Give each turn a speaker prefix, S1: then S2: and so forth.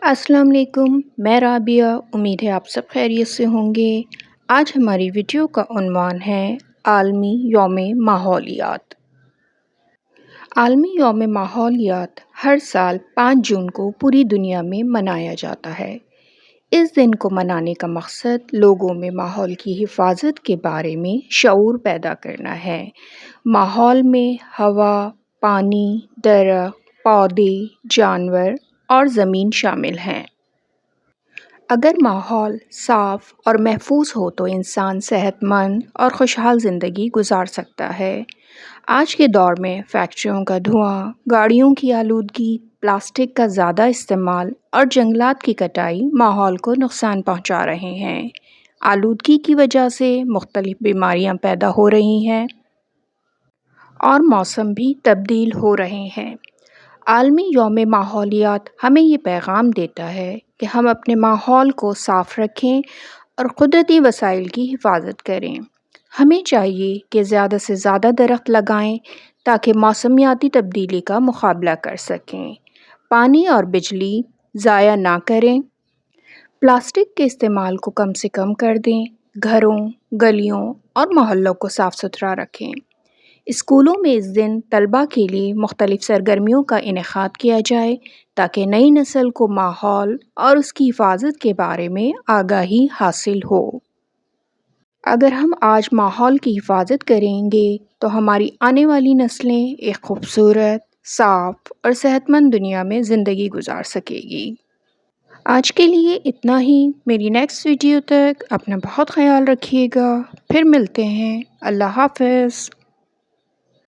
S1: السلام علیکم، میں رابعہ۔ امید ہے آپ سب خیریت سے ہوں گے۔ آج ہماری ویڈیو کا عنوان ہے عالمی یوم ماحولیات۔ عالمی یوم ماحولیات ہر سال 5 جون کو پوری دنیا میں منایا جاتا ہے۔ اس دن کو منانے کا مقصد لوگوں میں ماحول کی حفاظت کے بارے میں شعور پیدا کرنا ہے۔ ماحول میں ہوا، پانی، درخت، پودے، جانور اور زمین شامل ہیں۔ اگر ماحول صاف اور محفوظ ہو تو انسان صحت مند اور خوشحال زندگی گزار سکتا ہے۔ آج کے دور میں فیکٹریوں کا دھواں، گاڑیوں کی آلودگی، پلاسٹک کا زیادہ استعمال اور جنگلات کی کٹائی ماحول کو نقصان پہنچا رہے ہیں۔ آلودگی کی وجہ سے مختلف بیماریاں پیدا ہو رہی ہیں اور موسم بھی تبدیل ہو رہے ہیں۔ عالمی یوم ماحولیات ہمیں یہ پیغام دیتا ہے کہ ہم اپنے ماحول کو صاف رکھیں اور قدرتی وسائل کی حفاظت کریں۔ ہمیں چاہیے کہ زیادہ سے زیادہ درخت لگائیں تاکہ موسمیاتی تبدیلی کا مقابلہ کر سکیں۔ پانی اور بجلی ضائع نہ کریں۔ پلاسٹک کے استعمال کو کم سے کم کر دیں۔ گھروں، گلیوں اور محلوں کو صاف ستھرا رکھیں۔ اسکولوں میں اس دن طلباء کے لیے مختلف سرگرمیوں کا انعقاد کیا جائے تاکہ نئی نسل کو ماحول اور اس کی حفاظت کے بارے میں آگاہی حاصل ہو۔ اگر ہم آج ماحول کی حفاظت کریں گے تو ہماری آنے والی نسلیں ایک خوبصورت، صاف اور صحت مند دنیا میں زندگی گزار سکے گی۔ آج کے لیے اتنا ہی۔ میری نیکسٹ ویڈیو تک اپنا بہت خیال رکھیے گا۔ پھر ملتے ہیں۔ اللہ حافظ۔